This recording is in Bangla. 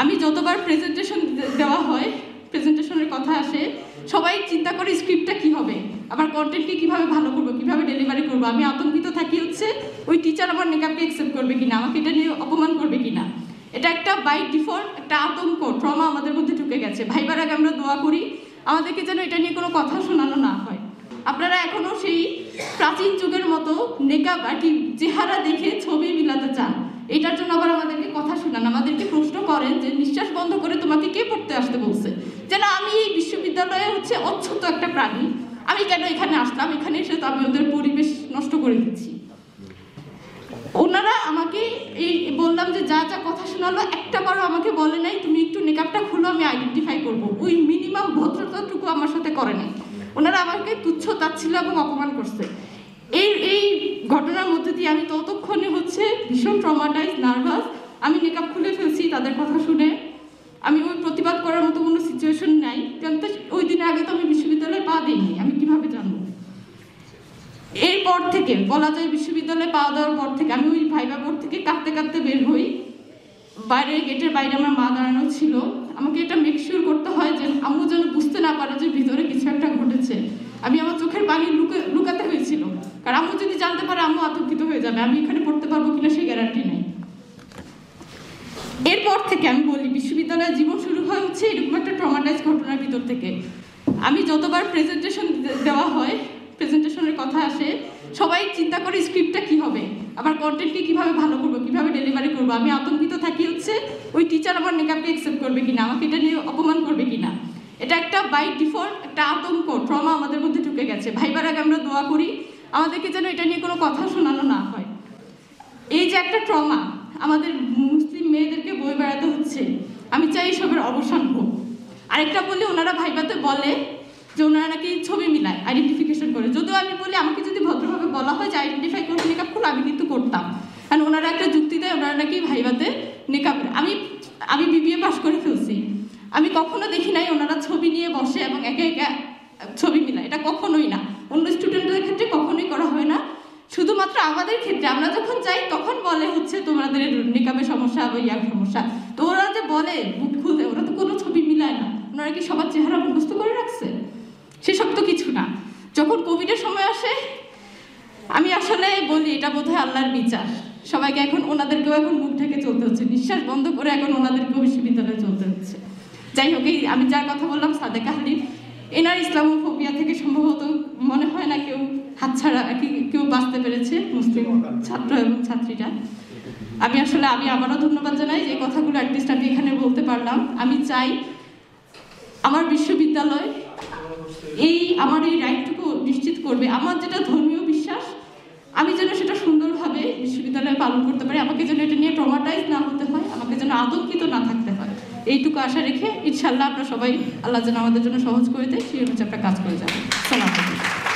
আমি যতবার প্রেজেন্টেশন দেওয়া হয়, প্রেজেন্টেশনের কথা আসে, সবাই চিন্তা করে স্ক্রিপ্টটা কী হবে, আমার কন্টেন্টকে কীভাবে ভালো করবো, কীভাবে ডেলিভারি করবো। আমি আতঙ্কিত থাকি হচ্ছে ওই টিচার আমার মেকআপকে অ্যাকসেপ্ট করবে কিনা, আমাকে এটা নিয়ে অপমান করবে কিনা। এটা একটা বাই ডিফল্ট একটা আতঙ্ক, ট্রমা আমাদের মধ্যে ঢুকে গেছে। ভাইবার আগে আমরা দোয়া করি আমাদেরকে যেন এটা নিয়ে কোনো কথা শোনানো না হয়। আপনারা এখনও সেই প্রাচীন যুগের মতো মেকআপ আর কি চেহারা দেখে ছবি মিলাতে চান। এটার জন্য আবার আমাদেরকে কথা শোনান, আমাদেরকে প্রশ্ন করেন যে নিঃশ্বাস বন্ধ করে তোমাকে কে পড়তে আসতে বলছে। যেন আমি এই বিশ্ববিদ্যালয়ে হচ্ছে অচ্ছুত একটা প্রাণী, আমি কেন এখানে আসলাম, এখানে এসে তো আমি ওদের পরিবেশ নষ্ট করে দিচ্ছি। ওনারা আমাকে এই বললাম যে যা যা কথা শোনালো একটা বারও আমাকে বলে নাই তুমি একটু মেকআপটা খুলো আমি আইডেন্টিফাই করবো। ওই মিনিমাম ভদ্রতাটুকু আমার সাথে করে নাই। ওনারা আমাকে তুচ্ছ তাচ্ছিল্য এবং অপমান করছে। এই ঘটনার মধ্যে দিয়ে আমি ততক্ষণে হচ্ছে ভীষণ ট্রমাটাইজ, নার্ভাস। আমি মেকআপ খুলে ফেলছি তাদের কথা শুনে। আমি ওই প্রতিবাদ করার মতো কোনো সিচুয়েশন নাই, কারণ ওই দিনে আগে তো আমি বিশ্ববিদ্যালয়ে পা দিইনি, আমি কিভাবে জানবো। এরপর থেকে বলা যায় বিশ্ববিদ্যালয়ে পা দেওয়ার পর থেকে আমি ওই ভাইবা বোর্ড থেকে কাঁদতে কাঁদতে বের হই। বাইরে গেটের বাইরে আমার মা দাঁড়ানো ছিল। আমাকে এটা মেকশিওর করতে হয় যে আম্মু যেন বুঝতে না পারে যে ভিতরে কিছু একটা ঘটেছে। আমি আমার চোখের পানি লুকাতে হয়েছিল, কারণ আম্মু যদি জানতে পারে আম্মু আতঙ্কিত হয়ে যাবে, আমি এখানে পড়তে পারবো কিনা সেই গ্যারান্টি নেই। এরপর থেকে আমি বলি বিশ্ববিদ্যালয়ের জীবন শুরু হয় হচ্ছে এরকম একটা ট্রমাটাইজ ঘটনার ভিতর থেকে। আমি যতবার প্রেজেন্টেশন দেওয়া হয়, প্রেজেন্টেশনের কথা আসে, সবাই চিন্তা করে স্ক্রিপ্টটা কী হবে, আমার কন্টেন্টকে কীভাবে ভালো করবো, কীভাবে ডেলিভারি করবো। আমি আতঙ্কিত থাকি হচ্ছে ওই টিচার আমার মেকআপকে অ্যাকসেপ্ট করবে কিনা, আমাকে এটা নিয়ে অপমান করবে কিনা। এটা একটা বাই ডিফল্ট একটা আতঙ্ক, ট্রমা আমাদের মধ্যে ঢুকে গেছে। ভাইবার আগে আমরা দোয়া করি আমাদেরকে যেন এটা নিয়ে কোনো কথা শোনানো না হয়। এই যে একটা ট্রমা, আমাদের মুসলিম মেয়েদেরকে বই বেড়াতে হচ্ছে, আমি চাই এসবের অবসান হোক। আরেকটা বলে ওনারা ভাইবাতে বলে যে ওনারা নাকি ছবি মিলায়, আইডেন্টিফিকেশন করে। যদিও আমি বলি আমাকে যদি ভদ্রভাবে বলা হয় যে আইডেন্টিফাই করবো মেকআপ করবো, আমি কিন্তু করতাম। কারণ ওনারা একটা যুক্তি দেয় ওনারা নাকি ভাইবাতে মেকআপ। আমি বিবিএ পাস করে ফেলছি, আমি কখনো দেখি নাই ওনারা ছবি নিয়ে বসে এবং একে একে ছবি মিলায়। এটা কখনোই না, অন্য স্টুডেন্টদের ক্ষেত্রে কখনোই করা হয় না। শুধুমাত্র আমাদের ক্ষেত্রে আমরা যখন যাই তখন বলে হচ্ছে তোমাদের মেকআপের সমস্যা বা ইয়ার সমস্যা। তো ওরা যে বলে বুক খুলতে, ওরা তো কোনো ছবি মিলায় না। ওনারা কি সবার চেহারা মুখস্থ করে রাখছে? সেসব তো কিছু না। যখন কোভিডের সময় আসে আমি আসলে বলি এটা বোধহয় আল্লাহর বিচার। সবাইকে এখন ওনাদেরকেও এখন মুখ ঢেকে চলতে হচ্ছে, নিঃশ্বাস বন্ধ করে এখন ওনাদেরকেও বিশ্ববিদ্যালয়ে চলতে হচ্ছে। যাই হোক, এই আমি যার কথা বললাম সাদেকা হালিফ, এনার ইসলামোফোবিয়া থেকে সম্ভবত মনে হয় না কেউ হাতছাড়া কেউ বাঁচতে পেরেছে, মুসলিম ছাত্র এবং ছাত্রীরা। আমি আবারও ধন্যবাদ জানাই যে কথাগুলো অ্যাটলিস্ট আমি এখানে বলতে পারলাম। আমি চাই আমার বিশ্ববিদ্যালয় আমার এই রাইটটুকু নিশ্চিত করবে। আমার যেটা ধর্মীয় বিশ্বাস আমি যেন সেটা সুন্দরভাবে বিশ্ববিদ্যালয়ে পালন করতে পারি, আমাকে যেন এটা নিয়ে ট্রমাটাইজ না হতে হয়, আমাকে যেন আতঙ্কিত না থাকতে হয়। এইটুকু আশা রেখে ইনশাল্লাহ আমরা সবাই আল্লাহ যেন আমাদের জন্য সহজ করে দেয় সেই অনুযায়ী আমরা কাজ করে যাবো। সালাম আলাইকুম।